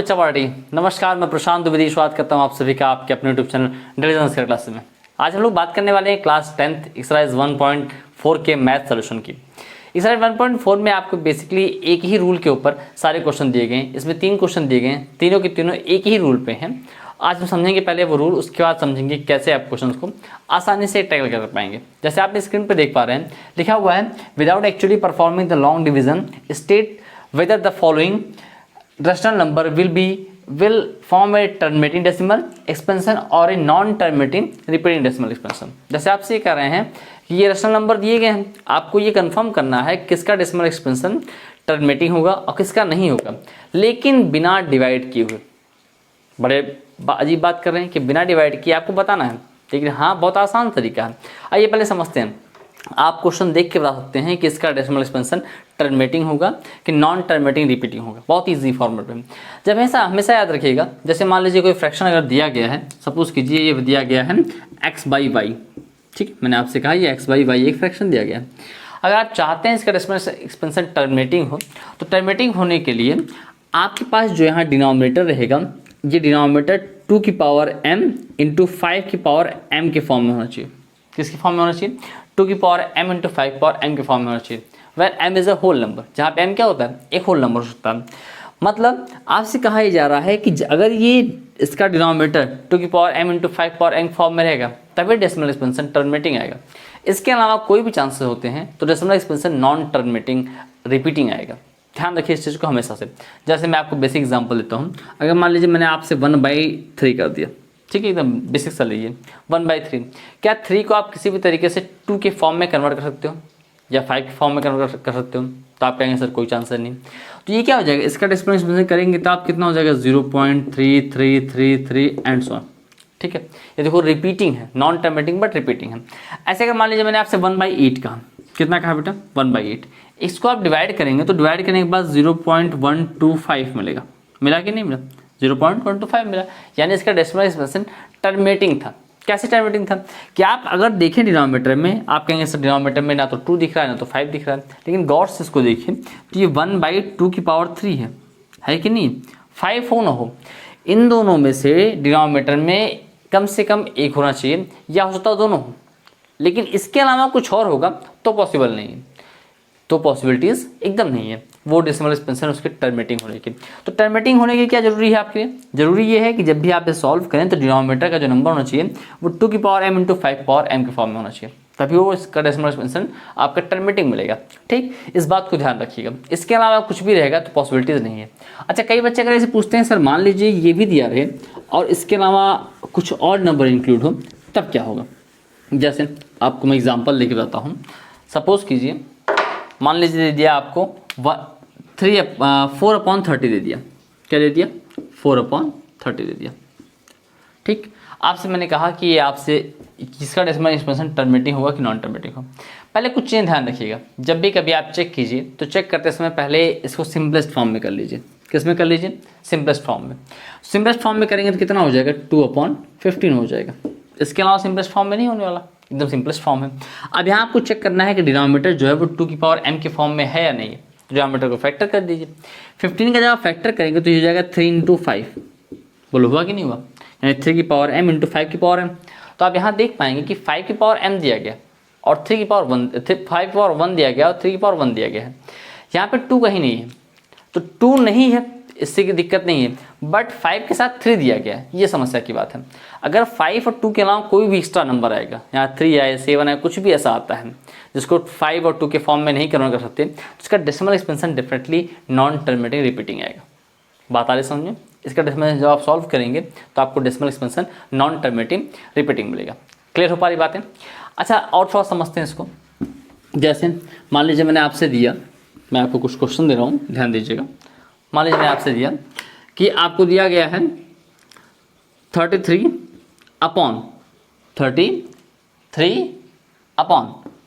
बच्चा पार्टी। नमस्कार, मैं प्रशांत द्विवेदी स्वागत करता हूं आप सभी का आपके अपने यूट्यूब चैनल इंटेलिजेंस के क्लास में। आज हम लोग बात करने वाले हैं क्लास 10th एक्सरसाइज 1.4 के मैथ सोल्यूशन की। एक्सरसाइज 1.4 में आपको बेसिकली एक ही रूल के ऊपर सारे क्वेश्चन दिए गए हैं। इसमें 3 क्वेश्चन दिए गए हैं, तीनों के तीनों एक ही रूल पे हैं। आज हम समझेंगे पहले वो रूल, उसके बाद समझेंगे कैसे आप क्वेश्चन को आसानी से टैकल कर पाएंगे। जैसे आप स्क्रीन पर देख पा रहे हैं, लिखा हुआ है without actually performing the long division state whether the following rational number will form a terminating decimal expansion और a non terminating repeating decimal expansion। जैसे आपसे ये कह रहे हैं कि ये रेशनल नंबर दिए गए हैं, आपको ये कंफर्म करना है किसका डेसिमल एक्सपेंशन टर्मिनेटिंग होगा और किसका नहीं होगा, लेकिन बिना डिवाइड किए हुए। बड़े अजीब बात कर रहे हैं कि बिना डिवाइड किए आपको बताना है, लेकिन हाँ बहुत आसान तरीका है। आइए पहले समझते हैं। आप क्वेश्चन देख के बता सकते हैं कि इसका डेसिमल एक्सपेंशन टर्मिनेटिंग होगा कि नॉन टर्मिनेटिंग रिपीटिंग होगा। बहुत इजी फॉर्मेट में। जब हमेशा याद रखिएगा, जैसे मान लीजिए कोई फ्रैक्शन अगर दिया गया है, सपोज कीजिए ये दिया गया है x/y, ठीक, मैंने आपसे कहा ये x/y एक फ्रैक्शन दिया गया है। अगर आप चाहते हैं इसका डेसिमल एक्सपेंशन टर्मिनेटिंग हो, तो टर्मिनेटिंग होने के लिए आपके पास जो यहाँ डिनोमिनेटर रहेगा, ये डिनोमिनेटर 2 की पावर m इंटू 5 की पावर m के फॉर्म में होना चाहिए। किसकी फॉर्म में होना चाहिए? 2 की पावर m इंटू 5 की पावर m के फॉर्म में होना चाहिए। Where m is a whole number, जहाँ पे m क्या होता है? एक होल नंबर हो सकता है। मतलब आपसे कहा जा रहा है कि अगर ये इसका डिनोमिनेटर 2 की power m into 5 power m form में रहेगा, तभी डेसिमल एक्सपेंशन टर्मिनेटिंग आएगा। इसके अलावा कोई भी चांसेस होते हैं तो decimal expansion non terminating repeating आएगा। ध्यान रखिए इस चीज़ को हमेशा से। जैसे मैं आपको बेसिक एग्जाम्पल देता हूँ। अगर मान लीजिए मैंने आपसे 1/3 कर दिया, ठीक है, एकदम बेसिक सा लीजिए 1/3। क्या 3 को आप किसी भी तरीके से 2 के फॉर्म में कन्वर्ट कर सकते हो या 5 के फॉर्म में कन्वर्ट कर सकते हो? तो आप कहेंगे सर कोई चांस नहीं। तो ये क्या हो जाएगा, इसका डेसिमल एक्सपेंशन करेंगे तो आप कितना हो जाएगा 0.3333 एंड सो ऑन। ठीक है, ये देखो रिपीटिंग है, नॉन टर्मिनेटिंग बट रिपीटिंग है। ऐसे अगर मान लीजिए मैंने आपसे 1/8 कहा, कितना कहा बेटा? 1/8। इसको आप डिवाइड करेंगे तो डिवाइड करने के बाद 0.125 मिलेगा। मिला कि नहीं मिला? 0.125 मिला, यानी इसका डेसिमल एक्सपेंशन टर्मिनेटिंग था। कैसे टर्मिनेटिंग था कि आप अगर देखें डिनोमिनेटर में, आप कहेंगे सर डिनोमिनेटर में ना तो 2 दिख रहा है ना तो 5 दिख रहा है, लेकिन गौर से इसको देखिए तो ये 1/2 की पावर 3 है कि नहीं? 5 हो ना हो, इन दोनों में से डिनोमिनेटर में कम से कम एक होना चाहिए, या हो सकता है दोनों हो, लेकिन इसके अलावा कुछ और होगा तो पॉसिबल नहीं है। तो पॉसिबिलिटीज एकदम नहीं है वो डेसिमल एक्सपेंशन उसके टर्मिनेटिंग होने की। तो टर्मिनेटिंग होने की क्या जरूरी है आपके लिए? जरूरी ये है कि जब भी आप इसे सॉल्व करें तो डिनोमिनेटर का जो नंबर होना चाहिए वो 2 की power m into 5 power m के फॉर्म में होना चाहिए, तभी वो इसका डेसिमल एक्सपेंशन आपका टर्मिनेटिंग मिलेगा। ठीक, इस बात को ध्यान रखिएगा। इसके अलावा कुछ भी रहेगा तो पॉसिबिलिटीज नहीं है। अच्छा, कई बच्चे अगर ऐसे पूछते हैं सर मान लीजिए ये भी दिया रहे और इसके अलावा कुछ और नंबर इंक्लूड हो, तब क्या होगा? जैसे आपको मैं एग्जाम्पल लेके बताता हूँ। सपोज कीजिए मान लीजिए दे दिया आपको 4/30 दे दिया। क्या दे दिया? 4/30 दे दिया। ठीक, आपसे मैंने कहा कि ये आपसे किसका डेसिमल एक्सपेंशन टर्मिनेटिंग होगा कि नॉन टर्मिनेटिंग हो। पहले कुछ चीज़ ध्यान रखिएगा, जब भी कभी आप चेक कीजिए तो चेक करते समय पहले इसको सिंपलेस्ट फॉर्म में कर लीजिए। किस में कर लीजिए? सिंपलेस्ट फॉर्म में। सिंपलेस्ट फॉर्म में करेंगे तो कितना हो जाएगा? 2/15 हो जाएगा। इसके अलावा सिंपलेस्ट फॉर्म में नहीं होने वाला, एकदम सिंपलेस्ट फॉर्म है। अब यहाँ आपको चेक करना है कि डिनोमिनेटर जो है वो 2 की पावर m के फॉर्म में है या नहीं है। डिनोमिनेटर को फैक्टर कर दीजिए। 15 का जब आप फैक्टर करेंगे तो ये हो जाएगा 3 इंटू 5। बोलो हुआ कि नहीं हुआ? यानी 3 की पावर m इंटू 5 की पावर m। तो आप यहाँ देख पाएंगे कि 5 की पावर m दिया गया और 3 की पावर 1, 5 की पावर 1 दिया गया और 3 की पावर 1 दिया गया है। यहाँ पे 2 कहीं नहीं है, तो 2 नहीं है, इससे की दिक्कत नहीं है, बट 5 के साथ 3 दिया गया है, ये समस्या की बात है। अगर 5 और 2 के अलावा कोई भी एक्स्ट्रा नंबर आएगा, यहाँ 3 आए, 7 आए, कुछ भी ऐसा आता है जिसको 5 और 2 के फॉर्म में नहीं कन्वर्ट कर सकते, तो इसका decimal expansion definitely non terminating repeating आएगा। बात आ रही समझ में? इसका डेसिमल जब आप सॉल्व करेंगे तो आपको decimal expansion non terminating repeating मिलेगा। क्लियर हो पा रही बातें? अच्छा, और थोड़ा समझते हैं इसको। जैसे मान लीजिए मैंने आपसे दिया, मैं आपको कुछ क्वेश्चन दे रहा हूँ, ध्यान दीजिएगा। मान लीजिए मैंने आपसे दिया कि आपको दिया गया है 33 अपॉन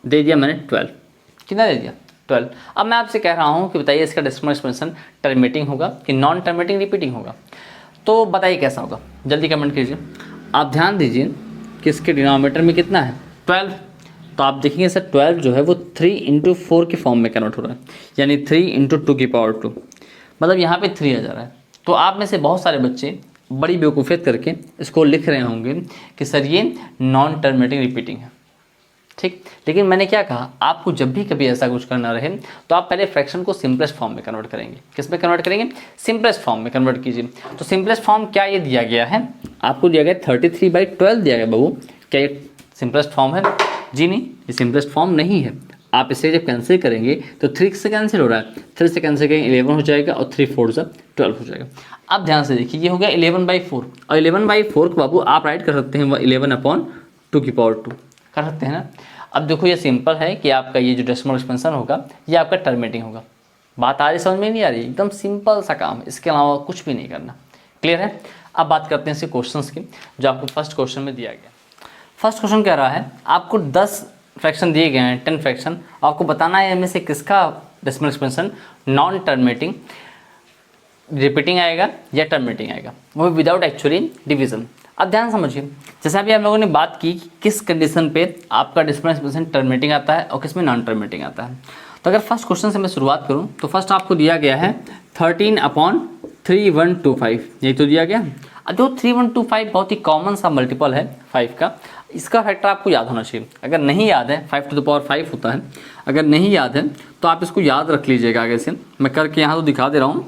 दे दिया मैंने 12। कितना दे दिया? 12। अब मैं आपसे कह रहा हूँ कि बताइए इसका डेसिमल एक्सपेंशन टर्मिनेटिंग होगा कि नॉन टर्मिनेटिंग रिपीटिंग होगा? तो बताइए कैसा होगा, जल्दी कमेंट कीजिए। आप ध्यान दीजिए कि इसके डिनोमिनेटर में कितना है? 12। तो आप देखेंगे सर 12 जो है वो 3 इंटू 4 के फॉर्म में कन्वर्ट हो रहा है, यानी 3 इंटू 2 की पावर 2। मतलब यहाँ पे 3 आ जा रहा है। तो आप में से बहुत सारे बच्चे बड़ी बेवकूफ़ियत करके इसको लिख रहे होंगे कि सर ये नॉन टर्मिनेटिंग रिपीटिंग है, ठीक। लेकिन मैंने क्या कहा, आपको जब भी कभी ऐसा कुछ करना रहे तो आप पहले फ्रैक्शन को सिंपलेस्ट फॉर्म में कन्वर्ट करेंगे। किस में कन्वर्ट करेंगे? सिंपलेस्ट फॉर्म में कन्वर्ट कीजिए। तो सिंपलेस्ट फॉर्म क्या ये दिया गया है आपको, दिया गया 33/12 दिया गया बाबू। क्या ये सिंपलेस्ट फॉर्म है? जी नहीं, ये सिंपलेस्ट फॉर्म नहीं है। आप इसे जब कैंसिल करेंगे तो 3 से कैंसिल हो रहा है, 3 से कैंसिल करेंगे 11 हो जाएगा और 3 4 से 12 हो जाएगा। अब ध्यान से देखिए, ये हो गया 11/4 और 11/4 को बाबू आप राइट कर सकते हैं 11/2 कर सकते हैं ना। अब देखो ये सिंपल है कि आपका ये जो डेसिमल एक्सपेंशन होगा ये आपका टर्मिनेटिंग होगा। बात आ रही समझ में नहीं आ रही? एकदम सिंपल सा काम, इसके अलावा कुछ भी नहीं करना। क्लियर है? अब बात करते हैं इसके क्वेश्चंस की जो आपको फर्स्ट क्वेश्चन में दिया गया। फर्स्ट क्वेश्चन कह रहा है आपको 10 फ्रैक्शन दिए गए हैं, 10 फ्रैक्शन, आपको बताना है इनमें से किसका decimal expansion non terminating repeating आएगा या टर्मिनेटिंग आएगा, वो विदाउट एक्चुअली डिवीजन। अब ध्यान समझिए, जैसे अभी हम लोगों ने बात की कि किस कंडीशन पे आपका डेसिमल एक्सपेंशन टर्मिनेटिंग आता है और किस में नॉन टर्मिनेटिंग आता है। तो अगर फर्स्ट क्वेश्चन से मैं शुरुआत करूं तो फर्स्ट आपको दिया गया है 13/3125, यही तो दिया गया। अब जो 3125 बहुत ही कॉमन सा मल्टीपल है 5 का, इसका फैक्टर आपको याद होना चाहिए। अगर नहीं याद है, 5⁵ होता है, अगर नहीं याद है तो आप इसको याद रख लीजिएगा। आगे से मैं करके यहाँ तो दिखा दे रहा हूँ,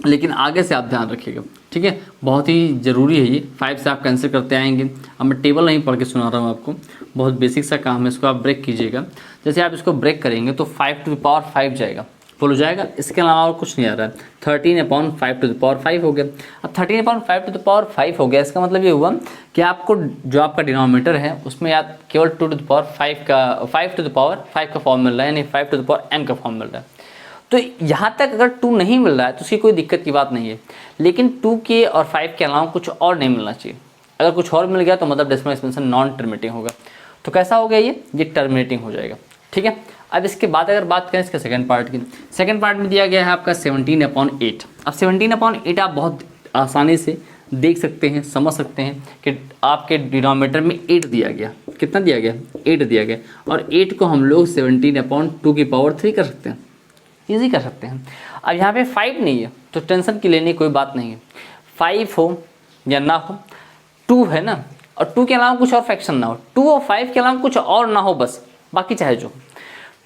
लेकिन आगे से आप ध्यान रखिएगा, ठीक है। बहुत ही ज़रूरी है ये। 5 से आप कैंसिल करते आएंगे। अब मैं टेबल नहीं पढ़ के सुना रहा हूँ आपको, बहुत बेसिक सा काम है, इसको आप ब्रेक कीजिएगा। जैसे आप इसको ब्रेक करेंगे तो 5⁵ जाएगा, फुल हो जाएगा। इसके अलावा और कुछ नहीं आ रहा है। 13/5⁵ हो गया। अब 13/5⁵ हो गया, इसका मतलब ये हुआ कि आपको जो आपका डिनोमिनेटर है उसमें याद केवल 2⁵ का 5⁵ का फॉर्म मिल रहा है, यानी 5⁵n का फॉर्म मिल रहा है। तो यहाँ तक अगर 2 नहीं मिल रहा है तो उसकी कोई दिक्कत की बात नहीं है, लेकिन 2 के और 5 के अलावा कुछ और नहीं मिलना चाहिए। अगर कुछ और मिल गया तो मतलब डेसिमल एक्सपेंशन नॉन टर्मिनेटिंग होगा। तो कैसा हो गया ये टर्मिनेटिंग हो जाएगा, ठीक है। अब इसके बाद अगर बात करें इसके सेकंड पार्ट की, सेकंड पार्ट में दिया गया है आपका 17/8। अब 17/8 आप बहुत आसानी से देख सकते हैं, समझ सकते हैं कि आपके डिनोमिनेटर में 8 दिया गया। कितना दिया गया? 8 दिया गया। और 8 को हम लोग 17/2³ कर सकते हैं, ईजी कर सकते हैं। अब यहाँ पे 5 नहीं है तो टेंशन की लेने की कोई बात नहीं है। 5 हो या ना हो, 2 है ना, और 2 के अलावा कुछ और फ्रैक्शन ना हो, 2 और 5 के अलावा कुछ और ना हो, बस बाकी चाहे जो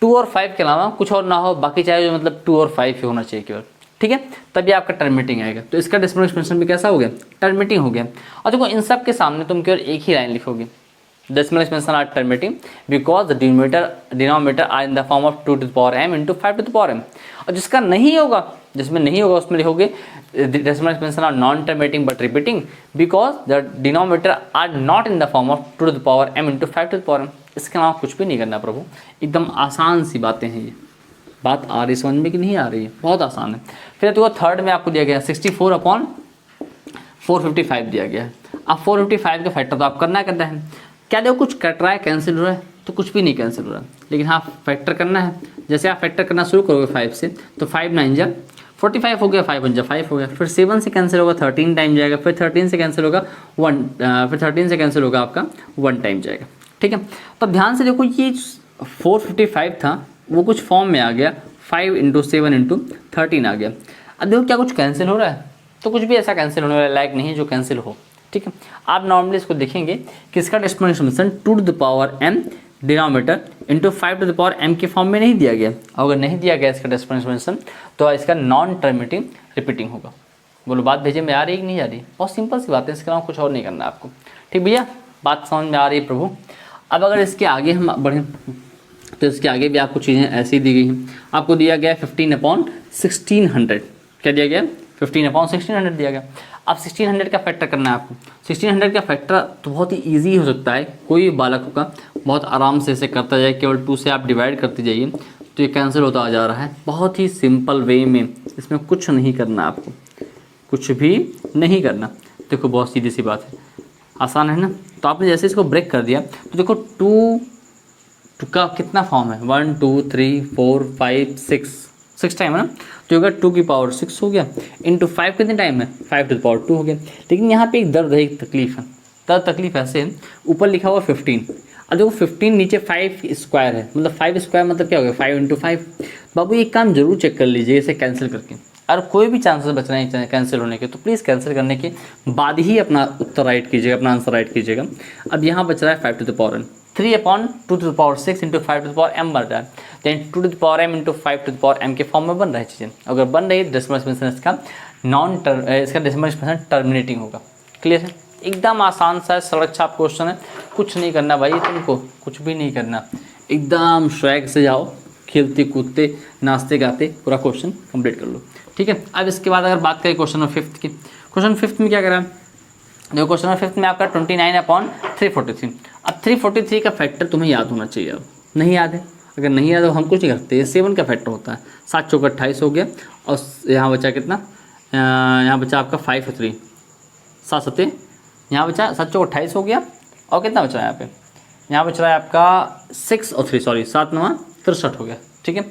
2 और 5 के अलावा कुछ और ना हो, बाकी चाहे जो मतलब 2 और 5 ही होना चाहिए केवल, ठीक है। तभी आपका टर्मिनेटिंग आएगा। तो इसका डेसिमल एक्सपेंशन भी कैसा हो गया? टर्मिनेटिंग हो गया। और देखो इन सब के सामने तुम केवल एक ही लाइन लिखोगे, decimal expansion are terminating because the denominator are in the form of 2⁻m into 5⁻m। और जिसका नहीं होगा, जिसमें नहीं होगा उसमें लिखोगे decimal expansion are non terminating but repeating because the denominator are not in the form of 2⁻m into 5⁻m। इसके अलावा कुछ भी नहीं करना प्रभु, एकदम आसान सी बातें हैं ये। बात आ रही समझ में कि नहीं आ रही है? बहुत आसान है। फिर तो थर्ड में आपको दिया गया 64/455 दिया गया है। अब 455 का फैक्टर तो आप करना है। क्या देखो कुछ कट रहा है, कैंसिल हो रहा है? तो कुछ भी नहीं कैंसिल हो रहा है, लेकिन हाँ फैक्टर करना है। जैसे आप फैक्टर करना शुरू करोगे 5 से तो 5 9 जा 45 हो गया, 5 1 जा 5 हो गया। फिर 7 से कैंसिल होगा, 13 टाइम जाएगा। फिर 13 से कैंसिल होगा 1, फिर 13 से कैंसिल होगा आपका 1 टाइम जाएगा, ठीक है। तो ध्यान से देखो ये 455 था वो कुछ फॉर्म में आ गया, 5 × 7 × 13 आ गया। अब देखो क्या कुछ कैंसिल हो रहा है? तो कुछ भी ऐसा कैंसिल होने वाला लायक नहीं है जो कैंसिल हो, ठीक है। आप नॉर्मली इसको देखेंगे कि इसका decimal expansion 2⁻m denominator into 5⁻m के फॉर्म में नहीं दिया गया। अगर नहीं दिया गया इसका डेसिमल एक्सपेंशन तो इसका नॉन टर्मिनेटिंग रिपीटिंग होगा। बोलो बात भेजे में आ रही है कि नहीं आ रही? बहुत सिंपल सी बात है, इसके अलावा कुछ और नहीं करना है आपको, ठीक भैया। बात समझ में आ रही है प्रभु? अब अगर इसके आगे हम बढ़ें तो इसके आगे भी आपको चीज़ें ऐसी दी गई हैं। आपको दिया गया 15/1600। क्या दिया गया? 15/1600 दिया गया। अब 1600 का फैक्टर करना है आपको। 1600 का फैक्टर तो बहुत ही इजी हो सकता है, कोई भी बालक होगा बहुत आराम से इसे करता जाए। केवल 2 से आप डिवाइड करते जाइए तो ये कैंसिल होता आ जा रहा है, बहुत ही सिंपल वे में। इसमें कुछ नहीं करना आपको, कुछ भी नहीं करना। देखो बहुत सीधी सी बात है, आसान है ना। तो आपने जैसे इसको ब्रेक कर दिया तो देखो 2 का कितना फॉर्म है, 1 2 3 4 5 6 टाइम है ना। तो अगर 2⁻6 हो गया इंटू 5 कितने टाइम है? 5⁻2 हो गया। लेकिन यहाँ पे एक दर्द है, एक तकलीफ है। तकलीफ ऐसे है, ऊपर लिखा हुआ 15 और देखो 15 नीचे 5 स्क्वायर है, मतलब 5 स्क्वायर मतलब क्या हो गया? 5 × 5। बाबू एक काम जरूर चेक कर लीजिए इसे कैंसिल करके। और कोई भी चांसेस बच रहे हैं कैंसिल होने के तो प्लीज़ कैंसिल करने के बाद ही अपना उत्तर राइट कीजिएगा, अपना आंसर राइट कीजिएगा। अब यहाँ बच रहा है 5 to the power n, 3/2 into 5 to the power m बन रहा है, then 2 to the power m into 5 to the power m के फॉर्म में बन रही है चीज़ें। अगर बन रही है डेसिमल एक्सपेंशन इसका डेसिमल एक्सपेंशन टर्मिनेटिंग होगा। क्लियर है? एकदम आसान सा सड़क छाप क्वेश्चन है, कुछ नहीं करना भाई, तुमको कुछ भी नहीं करना, एकदम स्वैग से जाओ, खेलते कूदते नाचते गाते पूरा क्वेश्चन कंप्लीट कर लो। ठीक है, अब इसके बाद अगर बात करें क्वेश्चन नंबर 5 की, क्वेश्चन नंबर 5 में क्या करा देखो, क्वेश्चन नंबर 5 में आपका 29/343। अब 343 का फैक्टर तुम्हें याद होना चाहिए। अब नहीं याद है, अगर नहीं याद हो हम कुछ नहीं करते, 7 का फैक्टर होता है, 7 चौका 28 हो गया, और यहाँ बचा कितना, यहाँ बचा आपका 5 और 3 7 7, यहाँ बचा 7 चौका 28 हो गया, और कितना बचा है यहाँ बच रहा है आपका 6 और 3 सॉरी 7 9 63 हो गया। ठीक है,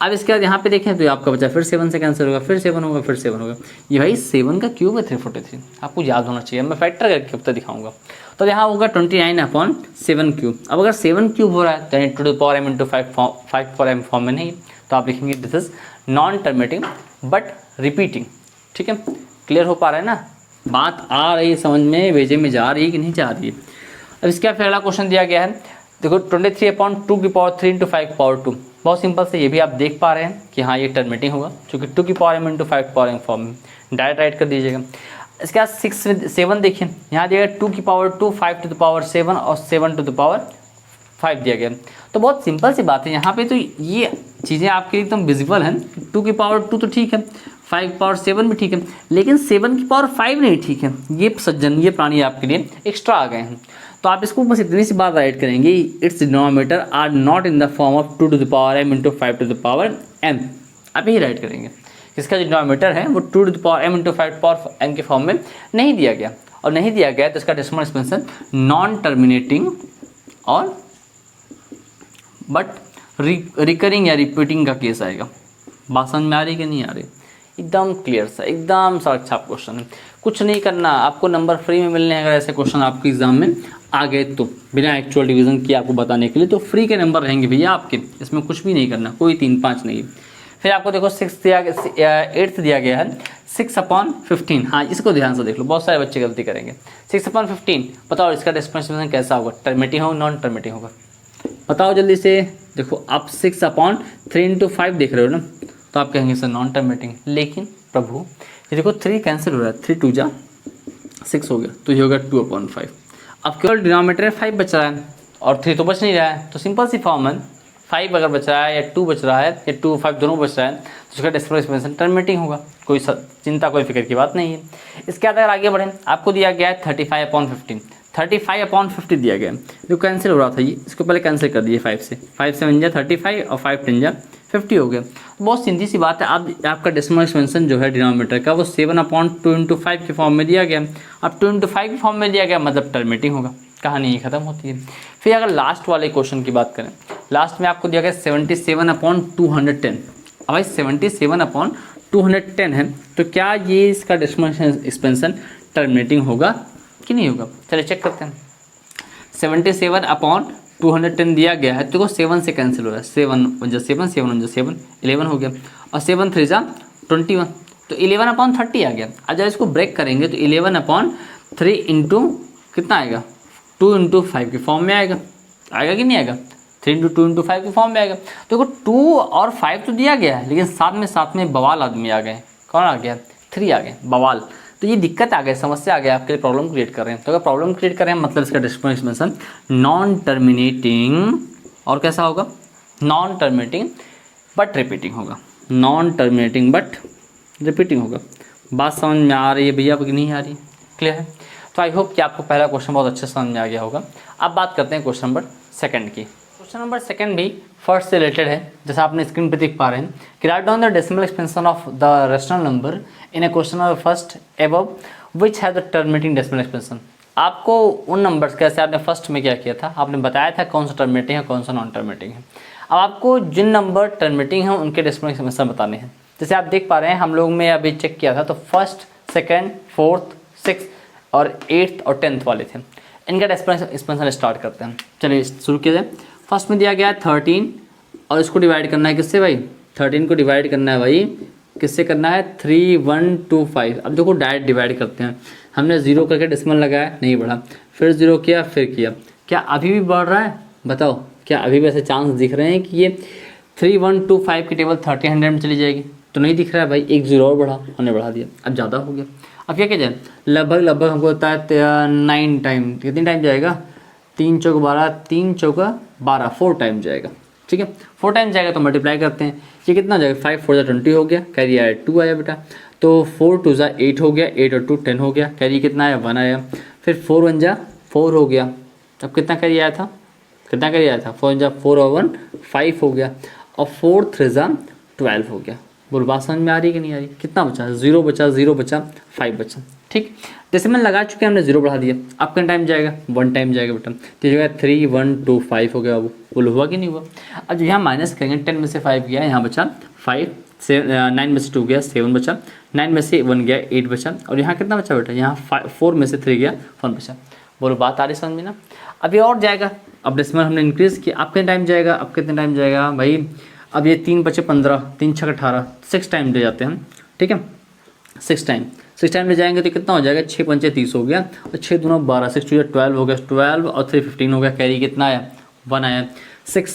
अब इसके बाद यहाँ पे देखें तो आपका बचा फिर 7 से कैंसिल होगा, फिर 7 होगा, फिर 7 होगा। ये भाई 7 का क्यूब है 343, आपको याद होना चाहिए, मैं फैक्टर करके अब तक दिखाऊंगा। तो यहाँ होगा 29/7 क्यूब। अब अगर 7 क्यूब हो रहा है तो 2 to the power m into 5 m form में नहीं, तो आप लिखेंगे this is non terminating but repeating. ठीक है, क्लियर हो पा रहा है ना, बात आ रही है समझ में, भेजे में जा रही है कि नहीं जा रही है। अब इसके बाद अगला क्वेश्चन दिया गया है, देखो 23/2 की पावर 3 into 5 पावर 2। बहुत सिंपल से ये भी आप देख पा रहे हैं कि हाँ ये टर्मिनेटिंग होगा, क्योंकि 2 की power m into 5 power m form में डायरेक्ट राइट कर दीजिएगा। इसके बाद 7 देखिए, यहाँ दिया गया 2 की पावर 2 5 to the power 7 और 7 to the power 5 दिया गया। तो बहुत सिंपल सी बात है यहाँ पे, तो ये चीज़ें आपके एकदम विजिबल हैं। 2 की पावर 2 तो ठीक है, 5 की पावर 7 भी ठीक है, लेकिन 7 की पावर 5 नहीं ठीक है। ये सज्जन, ये प्राणी आपके लिए एक्स्ट्रा आ गए हैं। तो आप इसको बस इतनी सी बात राइट करेंगे, its denominator are not in the form of 2 to the power m into 5 to the power m। आप यही राइट करेंगे, इसका जो डिनोमिनेटर है वो 2 to the power m into 5 to the power m के फॉर्म में नहीं दिया गया, और नहीं दिया गया तो इसका डेसिमल एक्सपेंशन नॉन टर्मिनेटिंग और बट रिकरिंग या रिपीटिंग का केस आएगा। बात समझ में आ रही कि नहीं आ रही? एकदम क्लियर सा, एकदम सा अच्छा क्वेश्चन है, कुछ नहीं करना, आपको नंबर फ्री में मिलने हैं। अगर ऐसे क्वेश्चन आपके एग्जाम में आ गए तो बिना एक्चुअल डिवीजन किए आपको बताने के लिए, तो फ्री के नंबर रहेंगे भैया आपके, इसमें कुछ भी नहीं करना, कोई 3-5 नहीं। फिर आपको देखो 8th दिया गया है 6/15। हाँ, इसको ध्यान से देख लो, बहुत सारे बच्चे गलती करेंगे। 6/15 बताओ इसका डिस्पेंसेशन कैसा होगा, टर्मिनेटिंग होगा नॉन टर्मिनेटिंग होगा? बताओ जल्दी से। देखो आप 6/3 into 5 देख रहे हो ना, तो आप कहेंगे सर नॉन टर्मिनेटिंग, लेकिन प्रभु ये देखो 3 कैंसिल हो रहा है, 3 2 जा 6 हो गया, तो ये होगा 2/5। अब केवल डिनोमिनेटर 5 बच रहा है और 3 तो बच नहीं रहा है, तो सिंपल सी फॉर्म है, 5 अगर बच रहा है या 2 बच रहा है या 2 5 दोनों बच रहा है, तो उसका डेसिमल एक्सपेंशन टर्मिनेटिंग होगा। कोई चिंता कोई फिक्र की बात नहीं है। इसके बाद अगर आगे बढ़ें, आपको दिया गया है 35/15, 35/50 दिया गया है, जो कैंसिल हो रहा था ये, इसको पहले कैंसिल कर दिए 5 से, 5 7 जा 35 और 5 10 जा 50 हो गया। बहुत सीधी सी बात है, अब आपका डेसिमल एक्सपेंशन जो है डिनोमिनेटर का वो 7/2 into 5 के फॉर्म में दिया गया। अब 2 into 5 के फॉर्म में दिया गया, मतलब टर्मिनेटिंग होगा, कहानी ही खत्म होती है। फिर अगर लास्ट वाले क्वेश्चन की बात करें, लास्ट में आपको दिया गया 77/210। अब भाई 77/210 है, तो क्या ये इसका डेसिमल एक्सपेंशन टर्मिनेटिंग होगा कि नहीं होगा? चलिए चेक करते हैं। 77/210 दिया गया है, तो 7 से कैंसिल हो रहा है, 7 1 जा 7 7 1 जा 7 11 हो गया, और 7 3 जा 21, तो 11/30 आ गया। अब जब इसको ब्रेक करेंगे तो 11/3 इंटू कितना आएगा, 2 into 5 के फॉर्म में आएगा, आएगा कि नहीं आएगा? 3 into 2 into 5 के फॉर्म में आएगा। देखो 2 और 5 तो दिया गया है, लेकिन साथ में बवाल आदमी आ गए। कौन आ गया? 3 आ गए, बवाल। तो ये दिक्कत आ गई, समस्या आ गई, आपके लिए प्रॉब्लम क्रिएट कर रहे हैं। तो अगर प्रॉब्लम क्रिएट कर रहे हैं मतलब इसका डेसिमल एक्सपेंशन नॉन टर्मिनेटिंग और कैसा होगा, नॉन टर्मिनेटिंग बट रिपीटिंग होगा, नॉन टर्मिनेटिंग बट रिपीटिंग होगा। बात समझ में आ रही है भैया कि नहीं आ रही? क्लियर है? तो आई होप कि आपको पहला क्वेश्चन बहुत अच्छे समझ में आ गया होगा। अब बात करते हैं क्वेश्चन नंबर 2 की। क्वेश्चन नंबर 2 भी फर्स्ट से रिलेटेड है, जैसा आपने स्क्रीन पर देख पा रहे हैं कि write down the decimal expansion of the rational number in A question number first above which has the terminating decimal expansion. आपको उन नंबर्स कैसे, आपने फर्स्ट में क्या किया था, आपने बताया था कौन सा टर्मिनेटिंग है कौन सा नॉन टर्मिनेटिंग है। अब आपको जिन नंबर टर्मिनेटिंग हैं उनके डेसिमल एक्सपेंशन बताने हैं। जैसे आप देख पा रहे हैं, हम लोग में अभी चेक किया था, तो फर्स्ट, सेकेंड, 4th, 6th और 8th और 10th वाले थे। इनका डेसिमल एक्सपेंशन स्टार्ट करते हैं। चलिए शुरू किया जाए। फर्स्ट में दिया गया है 13 और इसको डिवाइड करना है किससे भाई, 13 को डिवाइड करना है भाई किससे करना है, 3125। अब देखो डायरेक्ट डिवाइड करते हैं, हमने 0 करके डेसिमल लगाया, नहीं बढ़ा, फिर 0 किया, फिर किया, क्या अभी भी बढ़ रहा है, बताओ क्या अभी भी ऐसे चांस दिख रहे हैं कि ये 3125 की टेबल 1300 में चली जाएगी, तो नहीं दिख रहा है भाई। एक 0 और बढ़ा, हमने बढ़ा दिया, अब ज़्यादा हो गया। अब क्या जाए, लगभग हमको होता है 9 टाइम, कितनी टाइम जाएगा, 3 चौक 12, 3 चौका 12, 4 टाइम जाएगा, ठीक है। 4 टाइम जाएगा तो मल्टीप्लाई करते हैं, ये कितना हो जाएगा, 5 4 जा 20 हो गया, कैरी आया 2 आया बेटा, तो 4 2 जा 8 हो गया, 8 और 2 10 हो गया, कैरी कितना आया 1 आया, फिर 4 1 जा 4 हो गया, अब कितना कैरी आया था, कितना कैरी आया था, 4 जा 4 और 1 5 हो गया, और 4 3 जा 12 हो गया। बोल बात समझ में आ रही है कि नहीं आ रही, कितना बचा, 0 बचा, 0 बचा, 5 बचा, ठीक। डेसिमल लगा चुके हैं हमने, 0 बढ़ा दिया, अब कितना टाइम जाएगा, 1 टाइम जाएगा बेटा, तो ये 3125 हो गया, वो बोलो हुआ कि नहीं हुआ। अब यहाँ माइनस करेंगे, 10 में से 5 गया, यहाँ बचा 5, 9 में से 2 गया 7 बचा, 9 में से 1 गया 8 बचा, और यहाँ कितना बचा बेटा, यहाँ 4 में से 3 गया 1 बचा। बोलो बात आ रही समझ में ना। अब ये और जाएगा, अब डेसिमल हमने इंक्रीज़ किया, अब कितना टाइम जाएगा, अब कितना टाइम जाएगा भाई, अब ये 3 बचे 15, 3 6 18, 6 टाइम ले जाते हैं हम, ठीक है, 6 टाइम ले जाएंगे तो कितना हो जाएगा, 6 पंचे 30 हो गया, और 6 दूना 12, 6 2 12 हो गया, 12 और 3 15 हो गया, कैरी कितना आया 1 आया, 6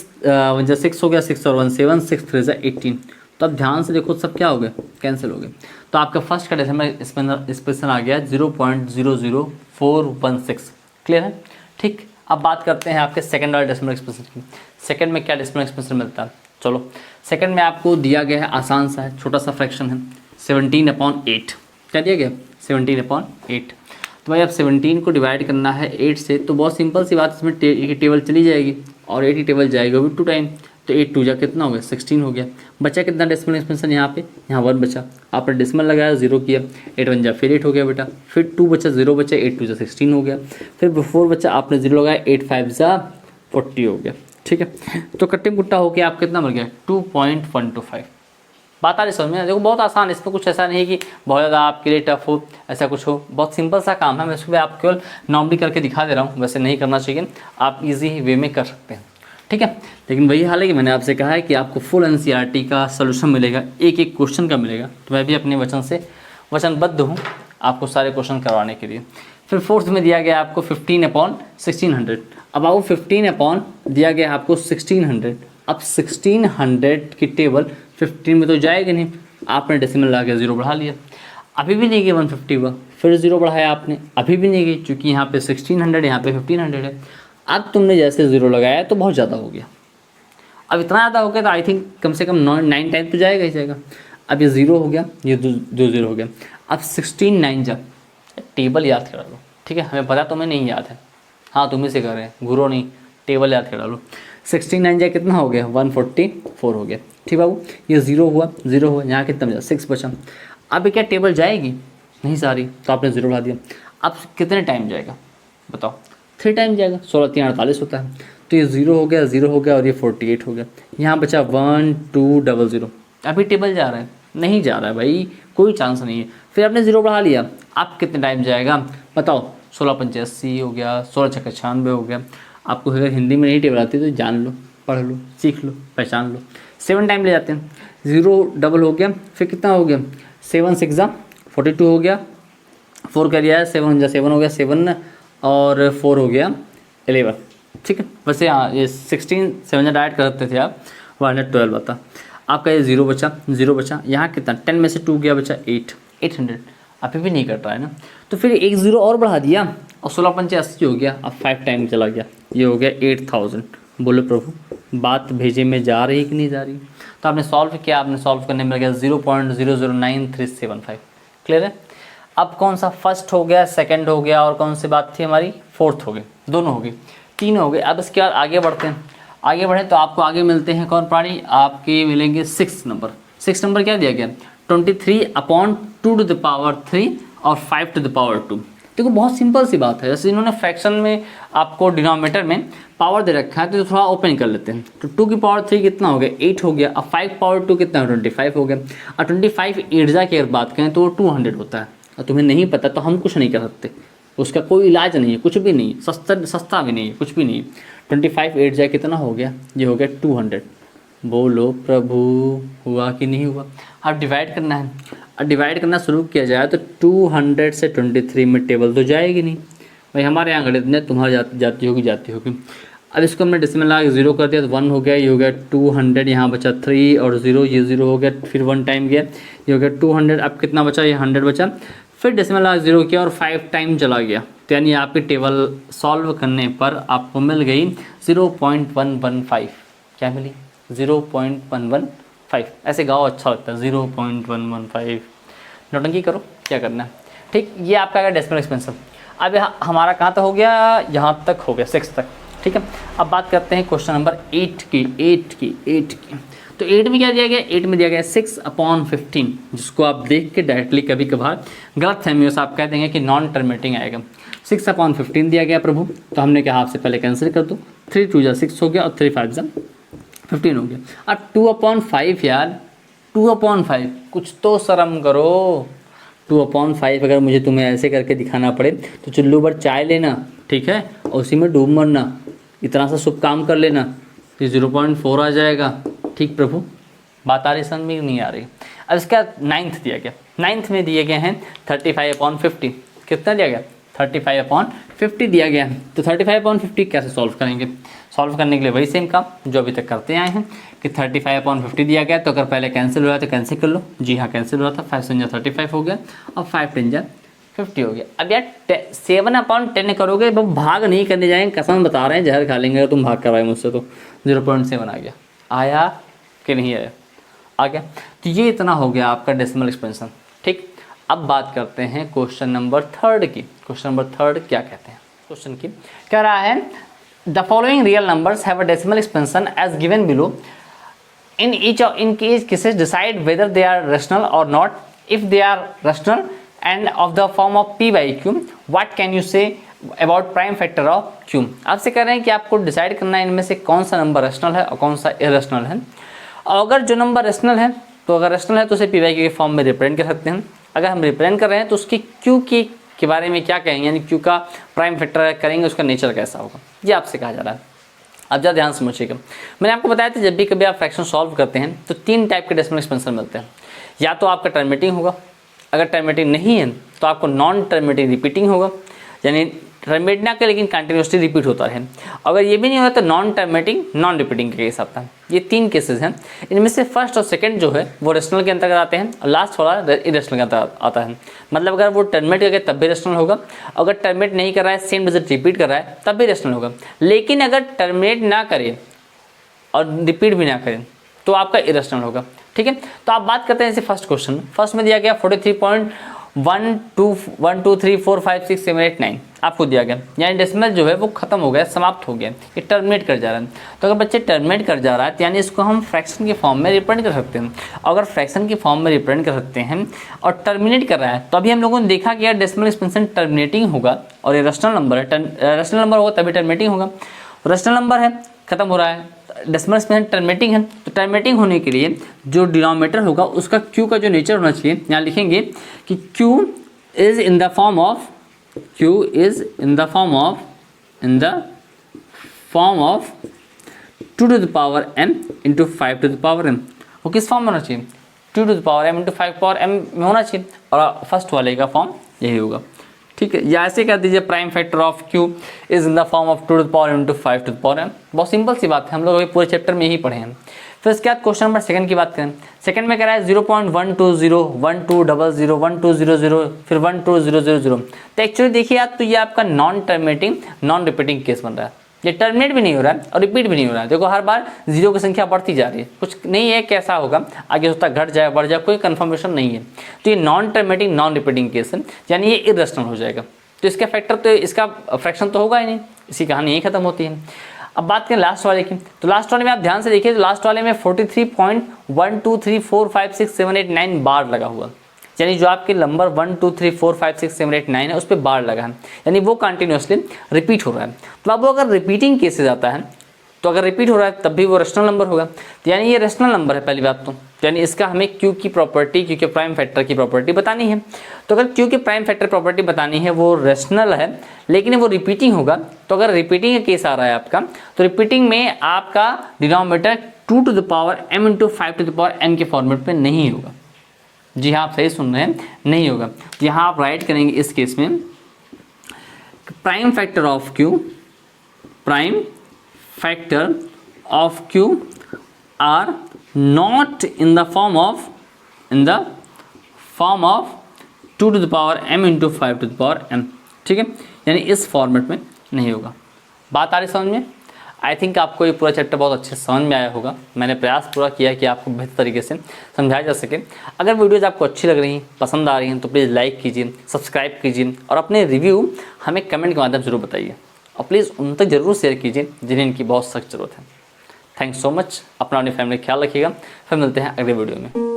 6 हो गया, 6 और 1 7, 6 3 18। तो अब ध्यान से देखो सब क्या हो गया, कैंसिल हो गए, तो आपका फर्स्ट का डेसिमल एक्सप्रेशन आ गया 0.00416। क्लियर है, ठीक। अब बात करते हैं आपके सेकंड वाले डेसिमल एक्सप्रेशन की। सेकंड में क्या डेसिमल एक्सप्रेशन मिलता है, चलो सेकंड में आपको दिया गया है, आसान सा है, छोटा सा फ्रैक्शन है, 17/8। क्या दिया गया, 17/8। तो भाई अब 17 को डिवाइड करना है 8 से, तो बहुत सिंपल सी बात, इसमें टेबल चली जाएगी और 8 की टेबल जाएगी वो भी 2 टाइम, तो 8 2 जा कितना हो गया 16 हो गया। बचा कितना डेसिमल एक्सपेंशन यहाँ पे, यहाँ 1 बचा, आपने डेसिमल लगाया 0 किया, 8 1 जा फिर 8 हो गया बेटा, फिर 2 बचा 0 बचा, 8 2 जा 16 हो गया, फिर 4 बचा, आपने 0 लगाया, 8 5 जा 40 हो गया, ठीक है। तो कट्टी कुट्टा होकर आप कितना मिल गया 2.125। बात आ रही समझ में, देखो बहुत आसान, इसमें कुछ ऐसा नहीं कि बहुत ज़्यादा आपके लिए टफ हो, ऐसा कुछ हो, बहुत सिंपल सा काम है। मैं इसको आप केवल नॉर्मली करके दिखा दे रहा हूँ, वैसे नहीं करना चाहिए, आप इजी वे में कर सकते हैं, ठीक है। लेकिन वही हाल है कि मैंने आपसे कहा है कि आपको फुल एनसीईआरटी का सोल्यूशन मिलेगा, एक एक क्वेश्चन का मिलेगा, तो मैं भी अपने वचन से वचनबद्ध हूँ आपको सारे क्वेश्चन करवाने के लिए। फिर फोर्थ में दिया गया आपको 15/1600। अब आपको 15 दिया गया आपको 1600। अब 1600 की टेबल 15 में तो जाएगी नहीं, आपने डेसिमल लगा के 0 बढ़ा लिया, अभी भी नहीं गई 151, फिर 0 बढ़ाया आपने, अभी भी नहीं गई, क्योंकि यहाँ पे 1600 यहाँ पे 1500 है। अब तुमने जैसे 0 लगाया तो बहुत ज़्यादा हो गया, अब इतना ज़्यादा हो गया तो आई थिंक कम से कम 9 टाइम तो जाएगा ही जाएगा। अब ये 0 हो गया, ये 2 0 हो गया, अब 16 9 जा, टेबल याद करा लो, ठीक है, हमें पता तुम्हें नहीं याद है, हाँ तुम्हें से कर रहे हैं, गुरु नहीं, टेबल याद करा लो। 16 9 जा कितना हो गया 144 हो गया, ठीक बाबू, ये 0 हुआ, यहाँ कितना बचा 6 बचा। अब क्या टेबल जाएगी नहीं सारी, तो आपने 0 बढ़ा दिया, अब कितने टाइम जाएगा बताओ, 3 टाइम जाएगा, 16 3 48 होता है, तो ये 0 हो गया और ये 48 हो गया, यहाँ बचा 1 2 0 0। अभी टेबल जा रहा है नहीं जा रहा है भाई, कोई चांस नहीं है। फिर आपने 0 बढ़ा लिया, अब कितने टाइम जाएगा बताओ, 16 5 80 हो गया, 16 6 96 हो गया। आपको अगर हिंदी में नहीं टेबल आती तो जान लो, पढ़ लो, सीख लो, पहचान लो। 7 टाइम ले जाते हैं, 0 डबल हो गया, फिर कितना हो गया 7 6 42 हो गया, 4 कर दिया है, 7 7 हो गया 7 और 4 हो गया 11, ठीक है। वैसे हाँ ये 16 7 डायरेक्ट करते थे आप, 112 आता। आपका ये 0 बचा, यहाँ कितना 10 में से 2 गया बचा 800, अभी भी नहीं कट रहा है ना, तो फिर एक 0 और बढ़ा दिया और 16 5 80 हो गया, अब 5 टाइम चला गया, ये हो गया 8000। बोलो प्रभु बात भेजे में जा रही कि नहीं जा रही। तो आपने सॉल्व किया, आपने सॉल्व करने में गया 0.009375। क्लियर है। अब कौन सा फर्स्ट हो गया, सेकंड हो गया, और कौन सी बात थी हमारी, फोर्थ हो गई, दोनों हो गई, 3 हो गए। अब इसके बाद आगे बढ़ते हैं, आगे बढ़े तो आपको आगे मिलते हैं कौन प्राणी, आपके मिलेंगे 6 नंबर। 6 नंबर क्या दिया गया 23/2 और 5/2। देखो बहुत सिंपल सी बात है, जैसे इन्होंने फ्रैक्शन में आपको डिनोमिनेटर में पावर दे रखा है तो थोड़ा ओपन कर लेते हैं। तो 2 कितना हो गया 8 हो गया, अब 5/2 कितना 25 हो गया, और 25 ईर्जा की अगर बात करें तो वो 200 होता है, और तुम्हें नहीं पता तो हम कुछ नहीं कर सकते, उसका कोई इलाज नहीं है, कुछ भी नहीं, सस्ता भी नहीं है, कुछ भी नहीं। 25 8 जाए कितना हो गया, ये हो गया 200, बोलो प्रभु, हुआ कि नहीं हुआ। अब डिवाइड करना है, अब डिवाइड करना शुरू किया जाए तो 200 से 23 में टेबल तो जाएगी नहीं भाई, हमारे यहाँ गणित में तुम्हारी जाती होगी। अब इसको हमने डेसिमल लगा के 0 कर दिया तो 1 हो गया, ये हो गया 200, यहाँ बचा 3 और 0, ये 0 हो गया, फिर 1 टाइम गया, ये हो गया 200। अब कितना बचा, ये 100 बचा, फिर डेसिमल लगा 0 किया और 5 टाइम चला गया। तो यानी आपकी टेबल सॉल्व करने पर आपको मिल गई 0.115। क्या मिली, 0.115। ऐसे गाओ अच्छा लगता है, 0.115। नोटंकी करो, क्या करना है, ठीक। ये आपका अगर डेसिमल एक्सपेंशन। अब हमारा कहाँ तक हो गया, यहाँ तक हो गया, 6 तक, ठीक है। अब बात करते हैं क्वेश्चन नंबर 8 की। तो 8 में क्या दिया गया, 8 में दिया गया 6/15, जिसको आप देख के डायरेक्टली कभी कभार गलत फहमियों से आप कह देंगे कि नॉन टर्मिनेटिंग आएगा। 6/15 दिया गया प्रभु, तो हमने क्या हाफ से पहले कैंसिल कर दो, 3 2 जा 6 हो गया और 3 5 जा 15 हो गया। अब 2/5 यार, 2/5 कुछ तो शर्म करो। 2/5 अगर मुझे तुम्हें ऐसे करके दिखाना पड़े तो चुल्लू पर चाय लेना, ठीक है, और उसी में डूब मरना, इतना सा शुभ काम कर लेना, ये 0.4 आ जाएगा, ठीक प्रभु। बात आ रही, समझ में नहीं आ रही। अब इसका 9th दिया गया, 9th में दिए गए हैं 35/50। कितना दिया गया, 35/50 दिया गया है। तो 35/50 कैसे सॉल्व करेंगे, सॉल्व करने के लिए वही सेम काम जो अभी तक करते आए हैं कि 35/50 दिया गया, तो अगर पहले कैंसिल हुआ तो कैंसिल कर लो। जी हाँ, कैंसिल हुआ था, 5 7 जा 35 हो गया और 5 10 जा 50 हो गया। अब यार 7/10 करोगे, वो भाग नहीं करने जाएंगे, कसम बता रहे हैं, जहर खा लेंगे अगर तुम भाग करवाए मुझसे तो। 0.7 आ गया, आया कि नहीं आया, आ गया। तो ये इतना हो गया आपका डेसिमल एक्सपेंशन, ठीक। अब बात करते हैं क्वेश्चन नंबर 3 की। क्वेश्चन नंबर 3 क्या कहते हैं, क्वेश्चन की कह रहा है the following real numbers have a decimal expansion as given below. In each cases decide whether they are rational or not. If they are rational and of the form of p by q, what can you say about prime factor of q? आपसे कह रहे हैं कि आपको decide करना है इनमें से कौन सा नंबर रेशनल है और कौन सा इरेशनल है। और अगर जो नंबर रेशनल है, तो अगर रेशनल है तो उसे पी बाई क्यू के फॉर्म में रिप्रेजेंट कर सकते हैं। अगर हम रिप्रेजेंट कर रहे हैं तो उसकी क्यू के बारे में क्या कहेंगे, यानी क्यू का प्राइम फैक्टर करेंगे, उसका नेचर कैसा होगा, ये आपसे कहा जा रहा है। अब ज़रा ध्यान समझिएगा, मैंने आपको बताया था जब भी कभी आप फ्रैक्शन सॉल्व करते हैं तो 3 टाइप के डेसिमल एक्सपेंशन मिलते हैं। या तो आपका टर्मिनेटिंग होगा, अगर टर्मिनेटिंग नहीं है तो आपको नॉन टर्मिनेटिंग रिपीटिंग होगा, यानी टर्मिनेट ना कर लेकिन कंटिन्यूसली रिपीट होता है। अगर ये भी नहीं होता तो नॉन टर्मिनेटिंग नॉन रिपीटिंग का केस आता है। ये 3 केसेस हैं, इनमें से फर्स्ट और सेकंड जो है वो रेशनल के अंतर्गत आते हैं और लास्ट वाला इरेशनल के अंतर्गत आता है। मतलब अगर वो टर्मिनेट करके तब भी रेशनल होगा, अगर टर्मिनेट नहीं कर रहा है, सेम डिजिट रिपीट कर रहा है, तब भी रेशनल होगा। लेकिन अगर टर्मिनेट ना करे और रिपीट भी ना करें तो आपका इरेशनल होगा, ठीक है। तो आप बात करते हैं जैसे फर्स्ट क्वेश्चन, फर्स्ट में दिया गया 43.1 2 1 2 3 4 5 6 7 8 9 आपको दिया गया, यानी डेसिमल जो है वो खत्म हो गया, समाप्त हो गया, ये टर्मिनेट कर जा रहा है। तो अगर बच्चे टर्मिनेट कर जा रहा है तो यानी इसको हम फ्रैक्शन के फॉर्म में रिप्रेजेंट कर सकते हैं। अगर फ्रैक्शन के फॉर्म में रिप्रेजेंट कर सकते हैं और टर्मिनेट कर रहा है, तो अभी हम लोगों ने देखा कि यार डेसिमल एक्सपेंशन टर्मिनेटिंग होगा और ये रेशनल नंबर है, रेशनल नंबर होगा तभी टर्मिनेटिंग होगा। रेशनल नंबर है, खत्म हो रहा है, डेसिमल एक्सपेंशन टर्मिनेटिंग है, तो टर्मिनेटिंग होने के लिए जो डिनोमिनेटर होगा उसका क्यू का जो नेचर होना चाहिए, यहाँ लिखेंगे कि Q is in the form of of 2 to the power m into 5 to the power m। वो किस फॉर्म में होना चाहिए, 2 to the power m into 5 power m में होना चाहिए, और फर्स्ट वाले का फॉर्म यही होगा, ठीक है। या ऐसे कह दीजिए prime factor of q is in the form of 2 to the power m into 5 to the power m। बहुत सिंपल सी बात है, हम लोग अभी पूरे चैप्टर में यही पढ़े हैं। फिर इसके बाद क्वेश्चन नंबर 2 की बात करें, सेकंड में कह रहा है 0.120 1200 1200 फिर 12000। तो एक्चुअली देखिए आप, तो ये आपका non terminating non repeating case बन रहा है, ये टर्मिनेट भी नहीं हो रहा है और रिपीट भी नहीं हो रहा है। देखो हर बार जीरो की संख्या बढ़ती जा रही है, कुछ नहीं है कैसा होगा, आगे होता घट जाए बढ़ जाए, कोई कन्फर्मेशन नहीं है। तो ये non terminating non repeating case है, यानी ये इरेशनल हो जाएगा। तो इसका फैक्टर तो इसका फ्रैक्शन तो होगा ही नहीं, इसी कहानी यही खत्म होती है। अब बात करें लास्ट वाले की, तो लास्ट वाले में आप ध्यान से देखिए, तो लास्ट वाले में 43.123456789 बार लगा हुआ, यानी जो आपके नंबर 123456789 है उस पर बार लगा है, यानी वो कंटिन्यूसली रिपीट हो रहा है। तो अब वो अगर रिपीटिंग केसेस आता है, तो अगर रिपीट हो रहा है तब भी वो रेशनल नंबर होगा, तो यानी ये रेशनल नंबर है पहली बात तो, यानी इसका हमें क्यू की प्रॉपर्टी, क्यू के प्राइम फैक्टर की प्रॉपर्टी बतानी है। तो अगर क्यू के प्राइम फैक्टर प्रॉपर्टी बतानी है, वो रेशनल है लेकिन वो रिपीटिंग होगा, तो अगर रिपीटिंग का केस आ रहा है आपका, तो रिपीटिंग में आपका denominator 2 to the power m into 5 to the power m के फॉर्मेट में नहीं होगा। जी हाँ, आप सही सुन रहे हैं, नहीं होगा। यहाँ आप राइट करेंगे इस केस में prime factor of Q, prime factor of Q R not in the form of 2 to the power m into 5 to the power m, ठीक है, यानी इस फॉर्मेट में नहीं होगा। बात आ रही समझ में? आई थिंक आपको ये पूरा चैप्टर बहुत अच्छे से समझ में आया होगा। मैंने प्रयास पूरा किया कि आपको बेहतर तरीके से समझाया जा सके। अगर वीडियोज़ आपको अच्छी लग रही हैं, पसंद आ रही हैं, तो प्लीज़ लाइक कीजिए, सब्सक्राइब कीजिए और अपने रिव्यू हमें कमेंट के माध्यम से जरूर बताइए और प्लीज़ उन तक जरूर शेयर कीजिए जिन्हें इनकी बहुत सख्त ज़रूरत है। Thanks so much. अपना अपनी फैमिली ख्याल रखिएगा। फिर मिलते हैं अगले वीडियो में।